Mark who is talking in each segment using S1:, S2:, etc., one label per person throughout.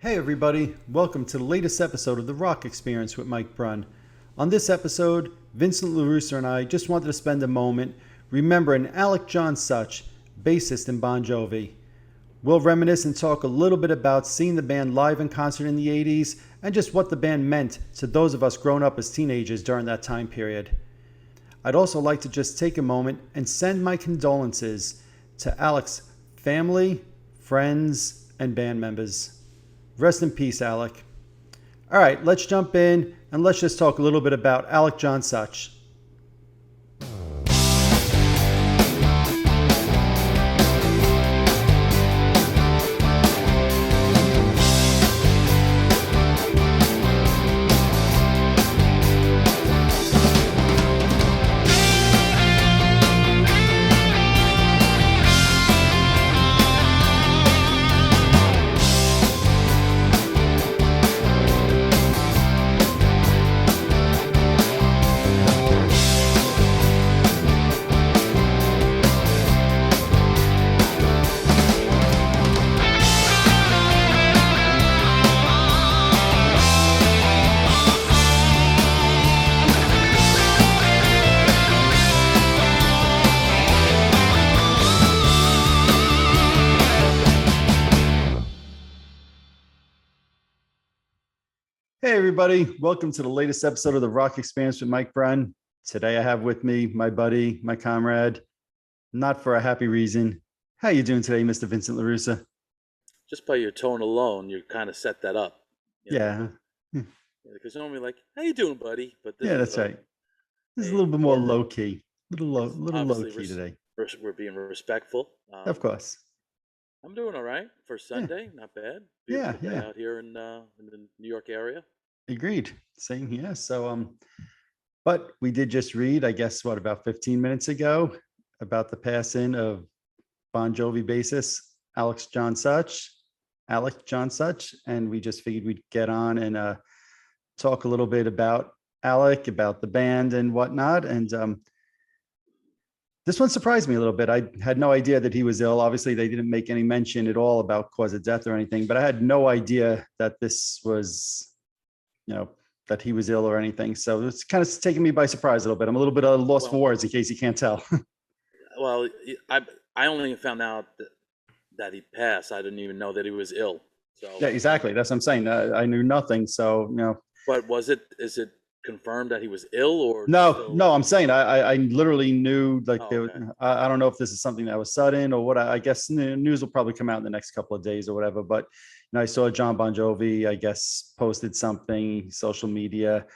S1: Hey everybody, welcome to the latest episode of The Rock Experience with Mike Brunn. On this episode, Vincent LaRussa and I just wanted to spend a moment remembering Alec John Such, bassist in Bon Jovi. We'll reminisce and talk a little bit about seeing the band live in concert in the 80s and just what the band meant to those of us growing up as teenagers during that time period. I'd also like to just take a moment and send my condolences to Alec's family, friends, and band members. Rest in peace, Alec. All right, let's jump in and let's just talk a little bit about Alec John Such. Hey everybody, welcome to the latest episode of The Rock Experience with Mike Brunn. Today I have with me my buddy, my comrade, not for a happy reason. How you doing today, Mr. Vincent LaRussa?
S2: Just by your tone alone, you kind of set that up, you know,
S1: Yeah,
S2: because normally like, "How you doing, buddy?" But this
S1: yeah,
S2: is
S1: that's
S2: a
S1: right. This is a
S2: a
S1: little bit more
S2: more
S1: low key,
S2: it's
S1: little low
S2: obviously
S1: key today.
S2: we're being respectful.
S1: Of course.
S2: I'm doing all right for
S1: Yeah,
S2: Sunday, not bad.
S1: yeah,
S2: Beautiful day
S1: yeah.
S2: out here in the New York area.
S1: Agreed. Same here. But we did just read, I guess, what about 15 minutes ago, about the passing of Bon Jovi bassist Alec John Such, and we just figured we'd get on and talk a little bit about Alec, about the band and whatnot. And this one surprised me a little bit. I had no idea that he was ill. Obviously, they didn't make any mention at all about cause of death or anything, but I had no idea that this was, you know, that he was ill or anything. So it's kind of taking me by surprise a little bit. I'm a little bit at a loss for
S2: Well,
S1: words in case you can't tell.
S2: well, I only found out that he passed. I didn't even know that he was ill. So,
S1: Yeah, exactly. That's what I'm saying. I knew nothing. So,
S2: but is it confirmed that he was ill or still?
S1: no, I'm saying I literally knew like
S2: Oh, okay.
S1: I don't know if this is something that was sudden or what. I guess the news will probably come out in the next couple of days or whatever. But I saw John Bon Jovi, I guess, posted something social media,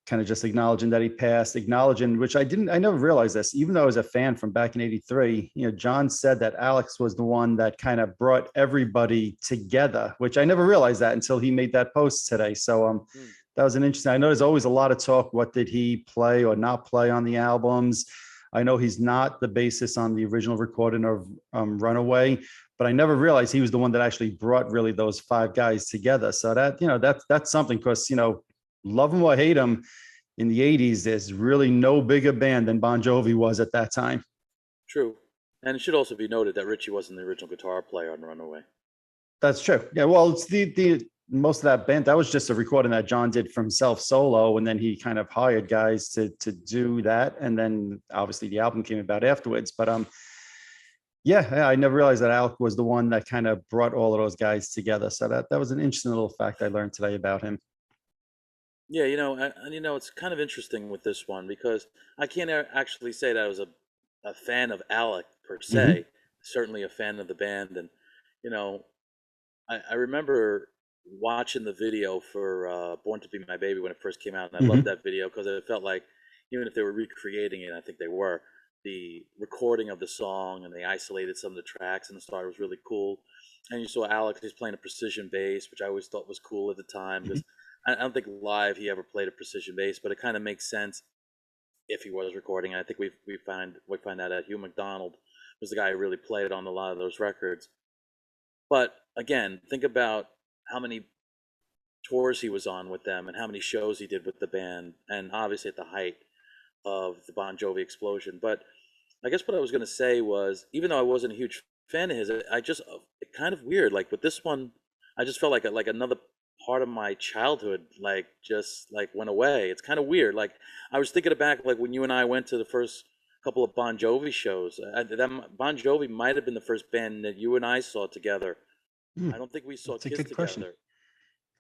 S1: kind of just acknowledging that he passed, acknowledging which I never realized this, even though I was a fan from back in '83. John said that Alex was the one that kind of brought everybody together, which I never realized that until he made that post today. So
S2: Hmm.
S1: that was an interesting. I know there's always a lot of talk. What did he play or not play on the albums? I know he's not the bassist on the original recording of Runaway, but I never realized he was the one that actually brought really those five guys together. So that's something because love him or hate him, in the '80s, there's really no bigger band than Bon Jovi was at that time.
S2: True. And it should also be noted that Richie wasn't the original guitar player on Runaway.
S1: That's true. Yeah, well, it's the most of that band that was just a recording that John did for himself solo, and then he kind of hired guys to do that, and then obviously the album came about afterwards. But yeah, I never realized that Alec was the one that kind of brought all of those guys together. So that was an interesting little fact I learned today about him.
S2: Yeah, and it's kind of interesting with this one because I can't actually say that I was a fan of Alec per
S1: Hmm.
S2: se. Certainly a fan of the band, and you know, I remember watching the video for "Born to Be My Baby" when it first came out, and I loved
S1: Hmm.
S2: that video because it felt like even if they were recreating it, I think they were. The recording of the song and they isolated some of the tracks and the start was really cool. And you saw Alex, he's playing a precision bass, which I always thought was cool at the time
S1: Hmm.
S2: because I don't think live he ever played a precision bass, but it kind of makes sense if he was recording. I think we find out that Hugh McDonald was the guy who really played on a lot of those records. But again, think about how many tours he was on with them and how many shows he did with the band, and obviously at the height of the Bon Jovi explosion. But I guess what I was going to say was, even though I wasn't a huge fan of his, I just it kind of weird. Like with this one, I just felt like another part of my childhood like just like went away. It's kind of weird. Like I was thinking back like when you and I went to the first couple of Bon Jovi shows. Bon Jovi might have been the first band that you and I saw together.
S1: Hmm,
S2: I don't think we saw
S1: that's a
S2: Kiss
S1: good question.
S2: together,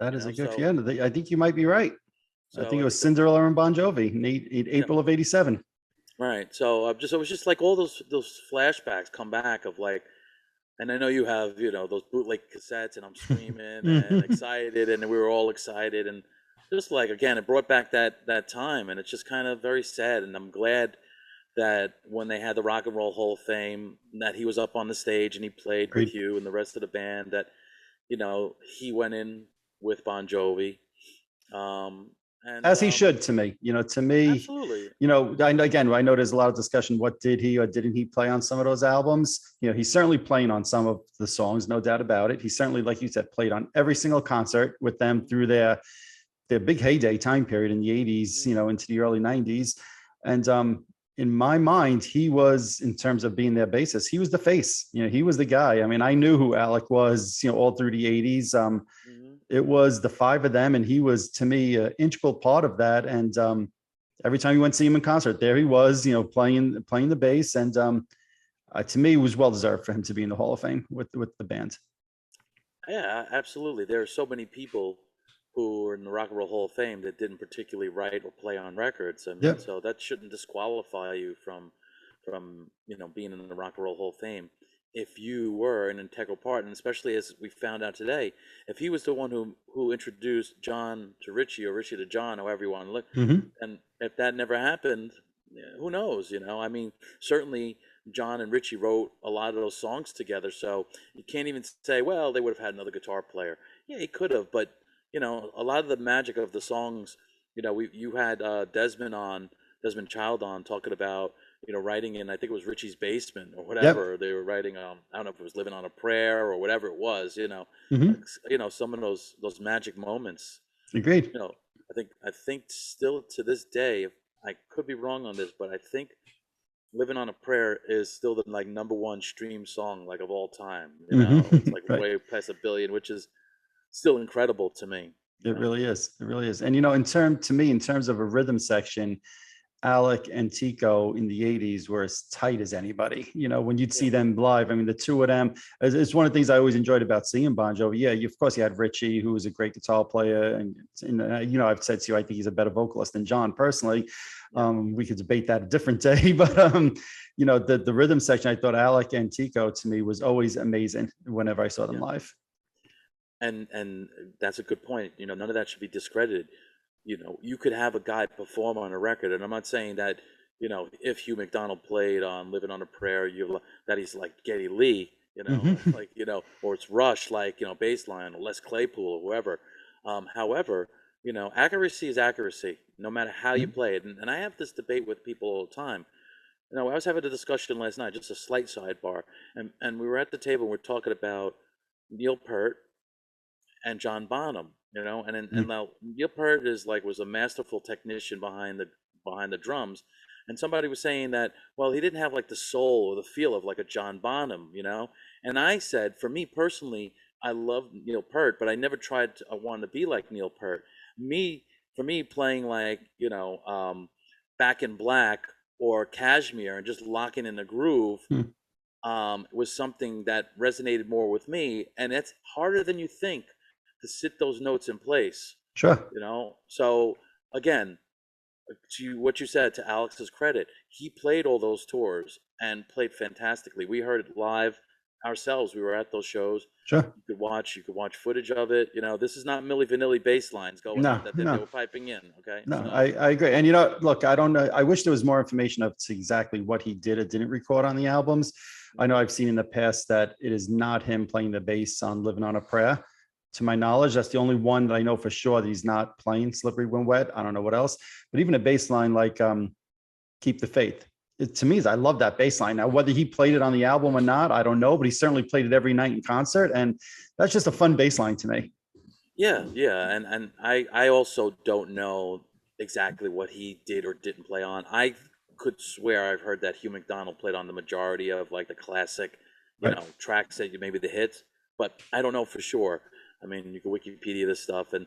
S1: That
S2: you
S1: is
S2: know.
S1: a good.
S2: So
S1: Yeah, I think you might be right. I think it was Cinderella and Bon Jovi in
S2: yeah,
S1: April of '87.
S2: right. So just it was just like all those flashbacks come back of like, and I know you have those bootleg cassettes, and I'm screaming and excited, and we were all excited, and just like again, it brought back that time, and it's just kind of very sad, and I'm glad that when they had the Rock and Roll Hall of Fame, that he was up on the stage and he played
S1: Agreed.
S2: with you and the rest of the band. That he went in with Bon Jovi, um, and
S1: As he should to me. To me,
S2: absolutely,
S1: again, I know there's a lot of discussion. What did he or didn't he play on some of those albums? He's certainly playing on some of the songs, no doubt about it. He certainly, like you said, played on every single concert with them through their big heyday time period in the '80s, into the early '90s. And in my mind, he was, in terms of being their bassist, he was the face. He was the guy. I mean, I knew who Alec was, all through the '80s.
S2: mm-hmm.
S1: It was the five of them, and he was, to me, an integral part of that. And every time you went to see him in concert, there he was, playing the bass. And to me, it was well deserved for him to be in the Hall of Fame with the band.
S2: Yeah, absolutely. There are so many people who are in the Rock and Roll Hall of Fame that didn't particularly write or play on records. I mean,
S1: Yep.
S2: so that shouldn't disqualify you from being in the Rock and Roll Hall of Fame if you were an integral part, and especially as we found out today, if he was the one who introduced John to Richie or Richie to John, however you want to look,
S1: Mm-hmm.
S2: and if that never happened, yeah, who knows? I mean, certainly John and Richie wrote a lot of those songs together, so you can't even say, well, they would have had another guitar player. Yeah, he could have, but a lot of the magic of the songs, you had Desmond Child on talking about writing in, I think it was Richie's basement or
S1: Yep.
S2: whatever. They were writing I don't know if it was Living on a Prayer or whatever it was.
S1: Mm-hmm.
S2: Some of those magic moments.
S1: Agreed.
S2: You know, I think still to this day, if I could be wrong on this, but I think Living on a Prayer is still the like number one stream song like of all time. It's
S1: Mm-hmm.
S2: like
S1: Right.
S2: way past a billion, which is still incredible to me.
S1: It really is. It really is. And in terms of a rhythm section, Alec and Tico in the '80s were as tight as anybody. When you'd
S2: Yeah.
S1: see them live, I mean, the two of them, it's one of the things I always enjoyed about seeing Bon Jovi. Yeah, of course, you had Richie, who was a great guitar player. And I've said to you, I think he's a better vocalist than John personally.
S2: Yeah.
S1: We could debate that a different day. But, the rhythm section, I thought Alec and Tico to me was always amazing whenever I saw them
S2: Yeah.
S1: live.
S2: And that's a good point. None of that should be discredited. You could have a guy perform on a record, and I'm not saying that, if Hugh McDonald played on Living on a Prayer, that he's like Geddy Lee,
S1: Mm-hmm.
S2: like, or it's Rush, like, Baseline or Les Claypool or whoever. However, accuracy is accuracy, no matter how you
S1: Yep.
S2: play it. And I have this debate with people all the time. I was having a discussion last night, just a slight sidebar, and we were at the table, and we're talking about Neil Peart and John Bonham, and now Neil Peart was a masterful technician behind the drums, and somebody was saying that, well, he didn't have like the soul or the feel of like a John Bonham, and I said, for me personally, I love Neil Peart, but I never tried to, I wanted to be like Neil Peart. Me For me, playing like Back in Black or Cashmere and just locking in the groove
S1: Mm-hmm.
S2: was something that resonated more with me, and it's harder than you think to sit those notes in place.
S1: Sure.
S2: So again, to what you said, to Alex's credit, he played all those tours and played fantastically. We heard it live ourselves. We were at those shows.
S1: Sure.
S2: You could watch footage of it. This is not Milli Vanilli bass lines going on
S1: No,
S2: that they
S1: no.
S2: were piping in. Okay,
S1: No, I,
S2: so
S1: I agree. And look, I don't know. I wish there was more information of to exactly what he did or didn't record on the albums. I know
S2: mhm.
S1: I've seen in the past that it is not him playing the bass on Living on a Prayer. To my knowledge, that's the only one that I know for sure that he's not playing Slippery When Wet. I don't know what else. But even a bass line like Keep the Faith. To me, I love that bass line. Now, whether he played it on the album or not, I don't know, but he certainly played it every night in concert. And that's just a fun bass line to me.
S2: Yeah, yeah, and I also don't know exactly what he did or didn't play on. I could swear I've heard that Hugh McDonald played on the majority of like the classic,
S1: Right.
S2: tracks that maybe the hits, but I don't know for sure. I mean, you can Wikipedia this stuff, and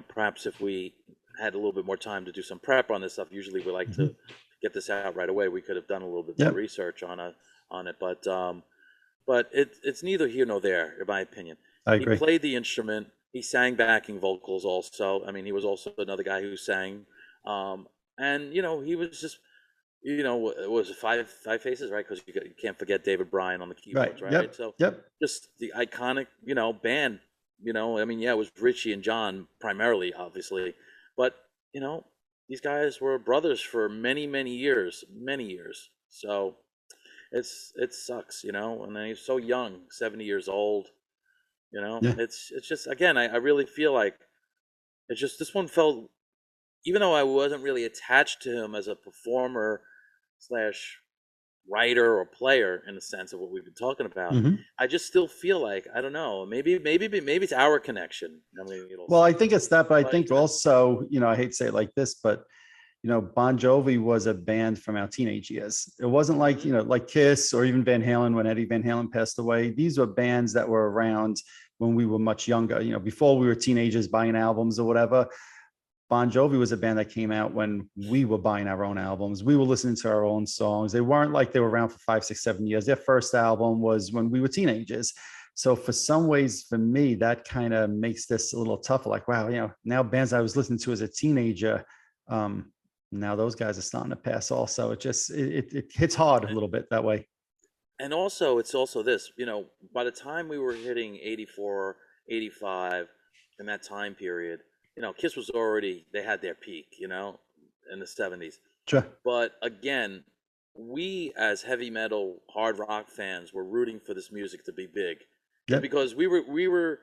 S2: perhaps if we had a little bit more time to do some prep on this stuff, usually we like
S1: Hmm.
S2: to get this out right away. We could have done a little bit more
S1: Yep,
S2: research on it, but it's neither here nor there, in my opinion.
S1: I
S2: He
S1: agree.
S2: played the instrument. He sang backing vocals also. I mean, he was also another guy who sang. Um, and he was just, it was five faces, right? Because you can't forget David Bryan on the
S1: Right.
S2: keyboards, right?
S1: Yep.
S2: So
S1: Yep.
S2: just the iconic, band. I mean, yeah, it was Richie and John primarily, obviously, but you know, these guys were brothers for many, many years. So it sucks, and then he's so young, 70 years old.
S1: Yeah.
S2: It's just, again, I really feel like it's just, this one felt, even though I wasn't really attached to him as a performer slash writer or player in the sense of what we've been talking about,
S1: Hmm.
S2: I just still feel like, I don't know, maybe it's our connection. I mean, it'll
S1: Well, I
S2: sound
S1: think it's that, but I
S2: like
S1: think also, I hate to say it like this, but Bon Jovi was a band from our teenage years. It wasn't like,
S2: Mhm.
S1: like Kiss or even Van Halen when Eddie Van Halen passed away. These were bands that were around when we were much younger, before we were teenagers buying albums or whatever. Bon Jovi was a band that came out when we were buying our own albums. We were listening to our own songs. They weren't like they were around for 5, 6, 7 years. Their first album was when we were teenagers. So for some ways, for me, that kind of makes this a little tougher. Like, wow, now bands I was listening to as a teenager, um, now those guys are starting to pass also. It hits hard a little bit that way.
S2: And also, it's also this, by the time we were hitting 84, 85, in that time period, Kiss was already, they had their peak, in the 70s.
S1: Sure.
S2: But again, we as heavy metal, hard rock fans were rooting for this music to be big.
S1: Yep.
S2: Because we were,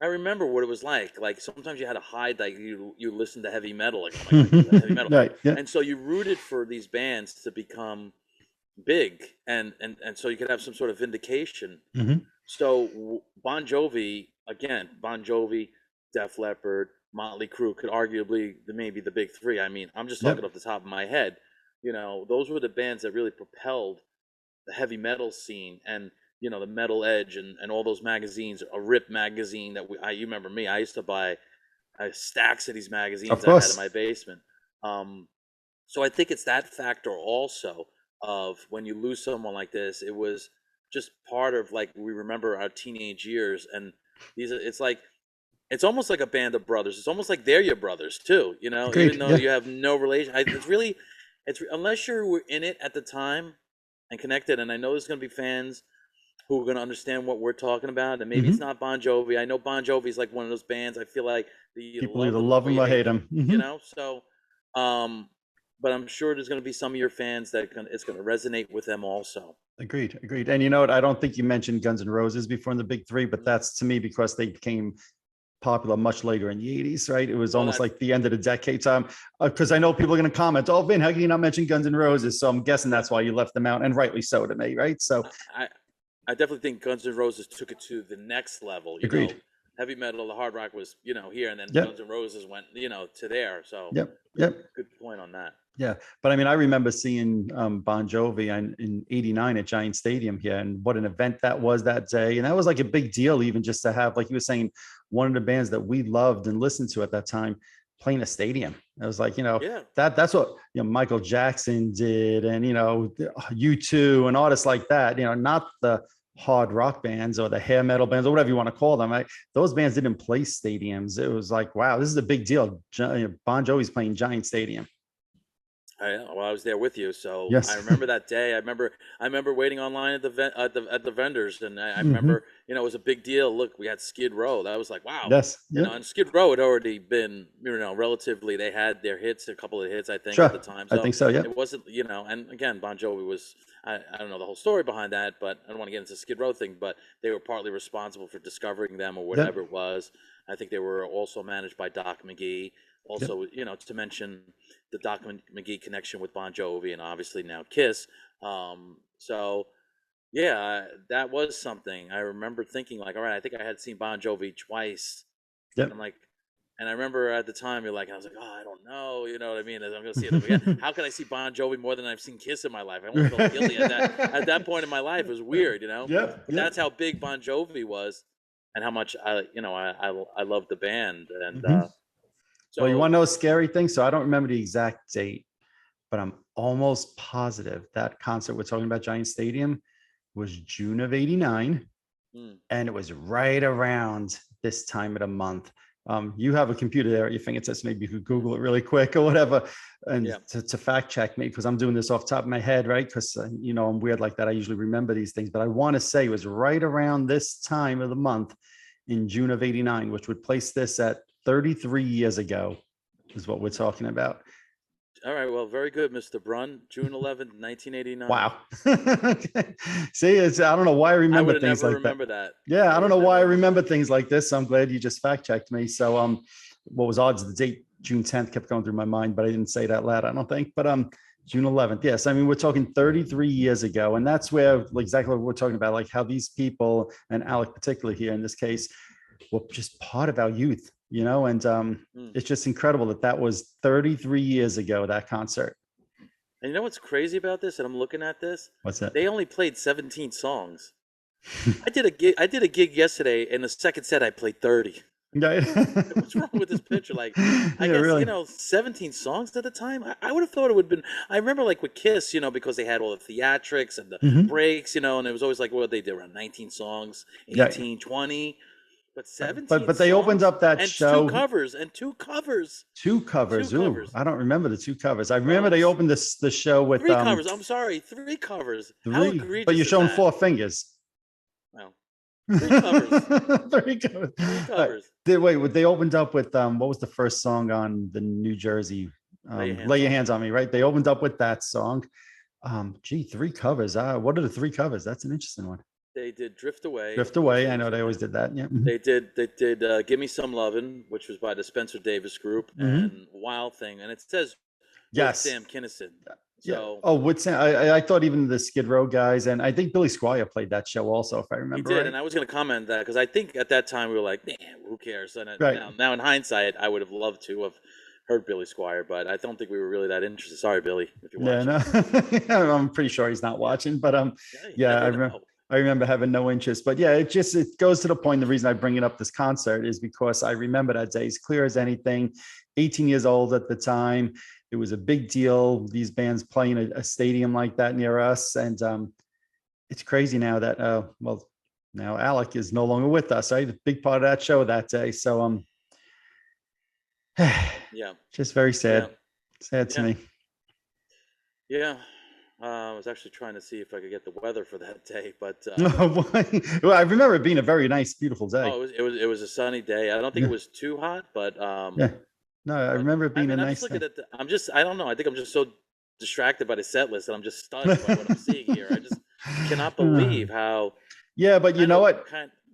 S2: I remember what it was like. Like sometimes you had to hide, like you listen to heavy metal, like, oh my God, he's a heavy metal.
S1: Right. Yeah.
S2: And so you rooted for these bands to become big, and so you could have some sort of vindication.
S1: Hmm.
S2: So Bon Jovi, again, Bon Jovi, Def Leppard, Motley Crue could arguably maybe the big three. I mean, I'm just talking
S1: Yep.
S2: off the top of my head. Those were the bands that really propelled the heavy metal scene, and the Metal Edge, and all those magazines. A Rip magazine that you remember me. I used to buy stacks of these
S1: Of
S2: magazines I had in
S1: course.
S2: my basement. Um, so I think it's that factor also of when you lose someone like this, it was just part of, like, we remember our teenage years, and it's like, it's almost like a band of brothers. It's almost like they're your brothers too, even
S1: Agreed.
S2: though
S1: Yeah.
S2: you have no relation. It's really, unless were in it at the time and connected. And I know there's going to be fans who are going to understand what we're talking about, and maybe it's
S1: Hmm.
S2: not Bon Jovi. I know Bon Jovi is like one of those bands. I feel like you
S1: People
S2: love
S1: either
S2: them
S1: love
S2: or
S1: them
S2: you
S1: or
S2: hate
S1: hate
S2: them.
S1: them. Hmm.
S2: So, um, but I'm sure there's going to be some of your fans that it's going to resonate with them also.
S1: Agreed. Agreed. And you know what? I don't think you mentioned Guns N' Roses before in the big three, but
S2: Mhm.
S1: that's to me because they became popular much later in the 80s, right? It was
S2: Oh,
S1: almost
S2: that's
S1: like the end of the decade time. Because I know people are going to comment, oh, Vin, how can you not mention Guns N' Roses? So I'm guessing
S2: well,
S1: that's why you left them out, and rightly so to me, right? So
S2: I I definitely think Guns N' Roses took it to the next level.
S1: agreed.
S2: Heavy metal, the hard rock was here, and then Guns
S1: Yep.
S2: N' Roses went to there. So
S1: Yep.
S2: good
S1: Yep.
S2: good point on that.
S1: Yeah, but I mean, I remember seeing Bon Jovi in '89 at Giant Stadium here, and what an event that was that day. And that was like a big deal, even just to have, like you were saying, one of the bands that we loved and listened to at that time playing a stadium. I was like,
S2: Yeah.
S1: that's what Michael Jackson did, and U2 and artists like that. Not the hard rock bands or the hair metal bands or whatever you want to call them. Right? Those bands didn't play stadiums. It was like, wow, this is a big deal. Bon Jovi's playing Giant Stadium.
S2: I was there with you, so I
S1: Yes.
S2: remember that day. I remember waiting online at the vendors, and I
S1: Hmm.
S2: remember it was a big deal. Look, we had Skid Row. That was like, wow,
S1: Yes. Yep.
S2: and Skid Row had already been, relatively. They had their hits, a couple of hits, I think, at the
S1: Sure.
S2: time.
S1: I
S2: So
S1: think so.
S2: it
S1: Yep.
S2: wasn't, and again, Bon Jovi was. I don't know the whole story behind that, but I don't want to get into Skid Row thing. But they were partly responsible for discovering them or
S1: Yep.
S2: whatever it was. I think they were also managed by Doc McGee.
S1: Yep.
S2: Also, to mention the Doc McGee connection with Bon Jovi, and obviously now Kiss. So yeah, that was something I remember thinking, like, all right, I think I had seen Bon Jovi twice, and
S1: Yep.
S2: I'm like, and I remember at the time I was like, oh, I don't know, you know what I mean? I'm gonna see them again. How can I see Bon Jovi more than I've seen Kiss in my life? I almost felt guilty at that point in my life. It was weird,
S1: Yep.
S2: but
S1: Yep.
S2: that's how big Bon Jovi was. and how much I love the band. And
S1: Hmm. Well, you
S2: so,
S1: want to know a scary thing? So I don't remember the exact date, but I'm almost positive that concert we're talking about, Giant Stadium, was June of '89.
S2: mm,
S1: And it was right around this time of the month. You have a computer there at your fingertips. Maybe you could Google it really quick or whatever, and
S2: yeah,
S1: to fact check me because I'm doing this off the top of my head, right? Because I'm weird like that. I usually remember these things, but I want to say it was right around this time of the month in June of '89, which would place this at 33 years ago, is what we're talking about.
S2: all right, well, very good, Mr. Brunn. June 11th, 1989.
S1: Wow. See, I don't know why I
S2: I
S1: remember
S2: would have
S1: things
S2: never
S1: like that.
S2: remembered that.
S1: Yeah,
S2: I
S1: I don't
S2: would
S1: know
S2: have never
S1: why I
S2: remembered
S1: remember
S2: that.
S1: things like this. So I'm glad you just fact checked me. So what was odds? The date June 10th kept going through my mind, but I didn't say that loud, I don't think. But June 11th. Yes, I mean we're talking 33 years ago, and that's where exactly what we're talking about, like how these people, and Alec particularly here in this case, were just part of our youth, and
S2: Mm.
S1: it's just incredible that that was 33 years ago, that concert.
S2: And you know what's crazy about this? And I'm looking at this.
S1: What's that?
S2: They only played 17 songs. I did a gig yesterday, and the second set I played 30.
S1: Right?
S2: What's wrong with this picture? Like, I
S1: Yeah,
S2: guess,
S1: really.
S2: 17 songs at the time. I would have thought it would have been. I remember, like, with Kiss, because they had all the theatrics and the
S1: Hmm.
S2: breaks, and it was always like, what they did around 19 songs,
S1: Yeah,
S2: 18, 20, but
S1: but
S2: 17
S1: they opened
S2: songs
S1: up that
S2: and two
S1: show.
S2: covers and two covers,
S1: Two
S2: two
S1: covers. Ooh,
S2: covers.
S1: I don't remember the two covers. I remember
S2: Well,
S1: they opened this the show with
S2: three covers. I'm sorry, three covers. How
S1: three, but you're
S2: egregious is
S1: showing
S2: that?
S1: four fingers.
S2: Well, three covers,
S1: Three covers.
S2: three
S1: All right.
S2: covers.
S1: They opened up with what was the first song on the New Jersey?
S2: Lay your
S1: Lay
S2: hands
S1: Your
S2: on
S1: Hands
S2: me.
S1: on Me, right? They opened up with that song. Gee, three covers. What are the three covers? That's an interesting one.
S2: They did Drift Away,
S1: Drift
S2: of course.
S1: Away.
S2: They
S1: I
S2: did,
S1: know they always
S2: yeah.
S1: did that. Yeah. Mhm.
S2: They did Give Me Some Lovin', which was by the Spencer Davis Group,
S1: Mhm.
S2: and Wild Thing, and it says with
S1: Yes.
S2: Sam Kinison.
S1: Yeah.
S2: So
S1: Oh, what's I thought even the Skid Row guys, and I think Billy Squire played that show also, if I
S2: he
S1: remember
S2: did,
S1: right.
S2: and I was going to comment that because I think at that time we were like, man, who cares? And
S1: Right.
S2: now in hindsight, I would have loved to have heard Billy Squire, but I don't think we were really that interested. Sorry, Billy, if you're
S1: Yeah,
S2: watching.
S1: no, I'm pretty sure he's not
S2: Yeah,
S1: watching, but
S2: yeah, you
S1: yeah,
S2: never know.
S1: I remember having no interest. But yeah, it goes to the point. The reason I bring it up this concert is because I remember that day as clear as anything. 18 years old at the time, it was a big deal. These bands playing a stadium like that near us, and it's crazy now that well, now Alec is no longer with us. Right, a big part of that show that day. So
S2: Yeah,
S1: just very
S2: yeah,
S1: sad to
S2: yeah,
S1: me.
S2: yeah. I was actually trying to see if I could get the weather for that day, but
S1: Well, I remember it being a very nice, beautiful day.
S2: oh, it was a sunny day. I don't think it
S1: Yeah,
S2: was too hot, but
S1: yeah. No, I remember it
S2: I
S1: being a
S2: mean, I'm just
S1: nice
S2: looking
S1: day.
S2: at I don't know. I think I'm just so distracted by the set list that I'm just stunned by what I'm seeing here. I just cannot believe how
S1: Yeah, but you
S2: kind
S1: know
S2: of
S1: what?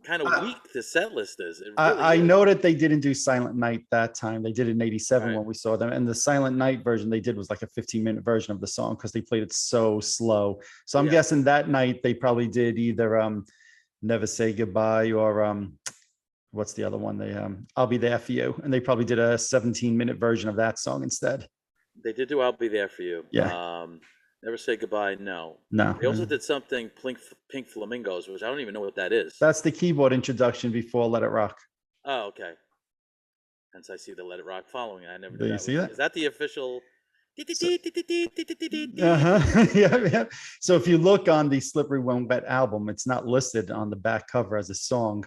S2: kind of
S1: I,
S2: weak the set list is. It really
S1: I
S2: is.
S1: know that they didn't do Silent Night that time. They did it in
S2: All
S1: '87
S2: right.
S1: when we saw them. And the Silent Night version they did was like a 15-minute version of the song because they played it so slow. So I'm
S2: Yeah.
S1: guessing that night they probably did either Never Say Goodbye or what's the other one? They I'll Be There For You. And they probably did a 17-minute version of that song instead.
S2: They did do "I'll Be There for You."
S1: Yeah.
S2: Never Say Goodbye. No.
S1: No.
S2: They also did something Pink Flamingos, which I don't even know what that is.
S1: That's the keyboard introduction before Let It Rock.
S2: Oh, okay. Hence, I see the Let It Rock following. I never
S1: Do
S2: knew
S1: you
S2: that
S1: see
S2: was.
S1: that?
S2: Is that the official?
S1: So, uh-huh. Yeah, yeah. So if you look on the Slippery When Wet album, it's not listed on the back cover as a song.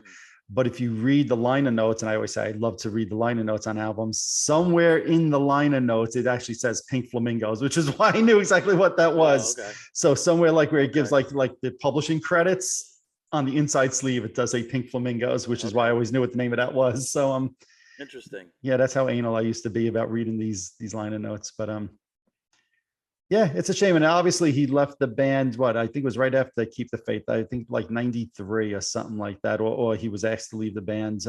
S1: But if you read the liner notes, and I always say I love to read the liner notes on albums, somewhere in the liner notes, it actually says Pink Flamingos, which is why I knew exactly what that
S2: Oh,
S1: was.
S2: okay.
S1: So somewhere like where it gives
S2: Okay.
S1: like the publishing credits on the inside sleeve, it does say Pink Flamingos, which is why I
S2: Okay.
S1: always knew what the name of that was. So
S2: Interesting.
S1: yeah, that's how anal I used to be about reading these liner notes. But yeah, it's a shame. And obviously he left the band, what I think it was right after Keep the Faith. I think like 93 or something like that, or he was asked to leave the band.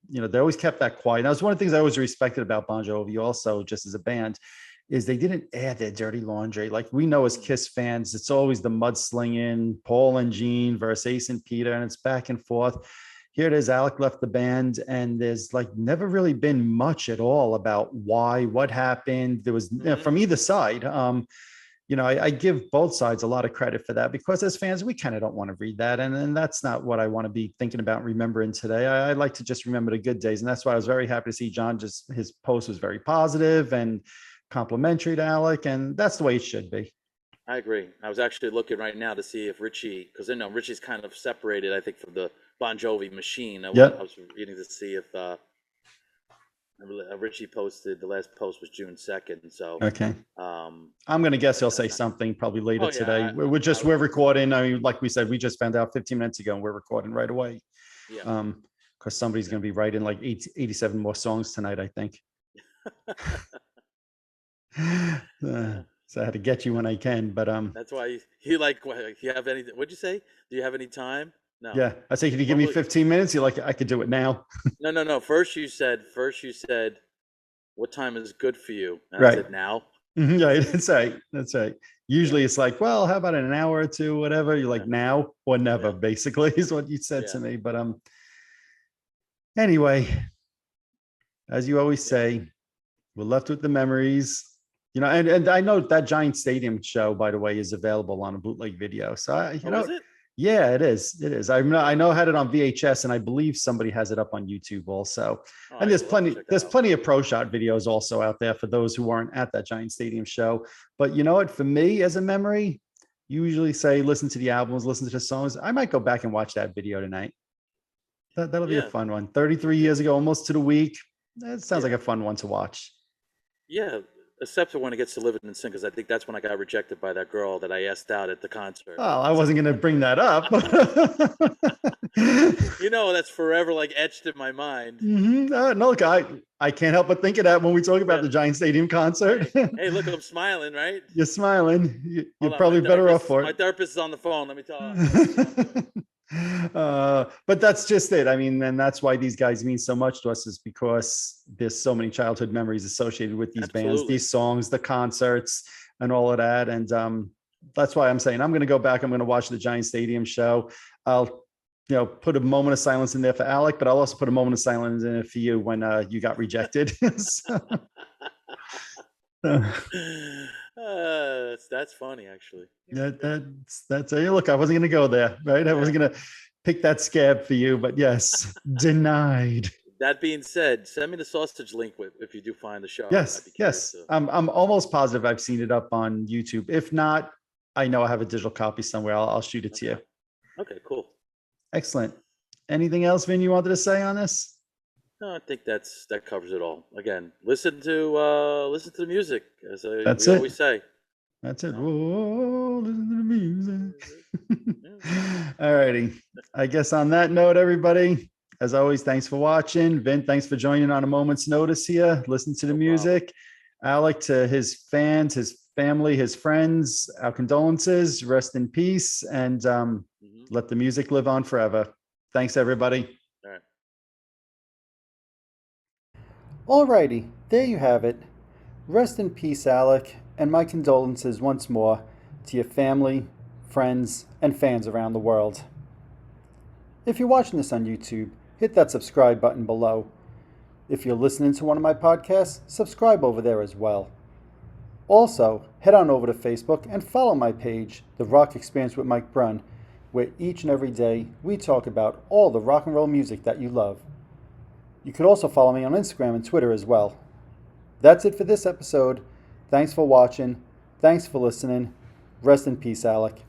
S1: They always kept that quiet. That was one of the things I always respected about Bon Jovi also, just as a band, is they didn't air their dirty laundry. Like we know as
S2: Mm.
S1: Kiss fans, it's always the mudslinging, Paul and Gene versus Ace and Peter, and it's back and forth. Here it is, Alec left the band, and there's like never really been much at all about why, what happened. There was
S2: Hmm.
S1: from either side. I give both sides a lot of credit for that, because as fans, we kind of don't want to read that. And that's not what I want to be thinking about remembering today. I like to just remember the good days. And that's why I was very happy to see John, just his post was very positive and complimentary to Alec. And that's the way it should be.
S2: I agree. I was actually looking right now to see if Richie, because Richie's kind of separated, I think, from the Bon Jovi machine. I
S1: Yep.
S2: was reading to see if Richie posted, the last post was June 2nd. So,
S1: Okay.
S2: um,
S1: I'm going to guess he'll
S2: that's
S1: say
S2: not,
S1: something probably later
S2: oh, yeah,
S1: today. We're recording. I mean, like we said, we just found out 15 minutes ago and we're recording right away.
S2: yeah.
S1: Because somebody's going to be writing like 87 more songs tonight, I think. So I had to get you when I can, but
S2: That's why you like, you have anything, what'd you say? Do you have any time? No.
S1: yeah, I say, can you give me 15 minutes? You're like, I could do it now.
S2: No. First you said, what time is good for you? And
S1: Right.
S2: I said, now.
S1: Yeah, that's right. Usually it's like, well, how about an hour or two, whatever. You're like, now or never, basically, is what you said to me. But anyway, as you always say, we're left with the memories. And I know that Giant Stadium show, by the way, is available on a bootleg video. So
S2: Is it?
S1: yeah, it is. It is. I know I had it on VHS, and I believe somebody has it up on YouTube also. And there's plenty of pro shot videos also out there for those who aren't at that Giant Stadium show. But you know what? For me, as a memory, you usually say listen to the albums, listen to the songs. I might go back and watch that video tonight. That'll be a fun one. 33 years ago, almost to the week. That sounds like a fun one to watch.
S2: Yeah, except for when it gets to Live and Sing, because I think that's when I got rejected by that girl that I asked out at the concert.
S1: Oh, I wasn't going to bring that up.
S2: That's forever like etched in my mind.
S1: No, look, I can't help but think of that when we talk about the Giant Stadium concert.
S2: Hey, look, I'm smiling, right?
S1: You're smiling. You're probably better off for it.
S2: My therapist is on the phone. Let me talk.
S1: But that's just it. I mean, and that's why these guys mean so much to us, is because there's so many childhood memories associated with these bands, these songs, the concerts, and all of that. And that's why I'm saying I'm going to go back. I'm going to watch the Giant Stadium show. I'll put a moment of silence in there for Alec, but I'll also put a moment of silence in it for you when you got rejected.
S2: That's funny, actually.
S1: That's look, I wasn't going to go there, right? I wasn't going to pick that scab for you, but yes, denied.
S2: That being said, send me the sausage link if you do find the show.
S1: Yes. I'm almost positive I've seen it up on YouTube. If not, I know I have a digital copy somewhere. I'll shoot it to you.
S2: Okay, cool.
S1: Excellent. Anything else, Vin, you wanted to say on this?
S2: No, I think that covers it all. Again, listen to the music, as we always say.
S1: That's it. Whoa, listen to the music. All righty. I guess on that note, everybody, as always, thanks for watching. Vin, thanks for joining on a moment's notice here. Listen to the music. Alec, to his fans, his family, his friends, our condolences. Rest in peace, and let the music live on forever. Thanks, everybody.
S2: All right.
S1: Alrighty, there you have it. Rest in peace, Alec, and my condolences once more to your family, friends, and fans around the world. If you're watching this on YouTube, hit that subscribe button below. If you're listening to one of my podcasts, subscribe over there as well. Also, head on over to Facebook and follow my page, The Rock Experience with Mike Brunn, where each and every day we talk about all the rock and roll music that you love. You could also follow me on Instagram and Twitter as well. That's it for this episode. Thanks for watching. Thanks for listening. Rest in peace, Alec.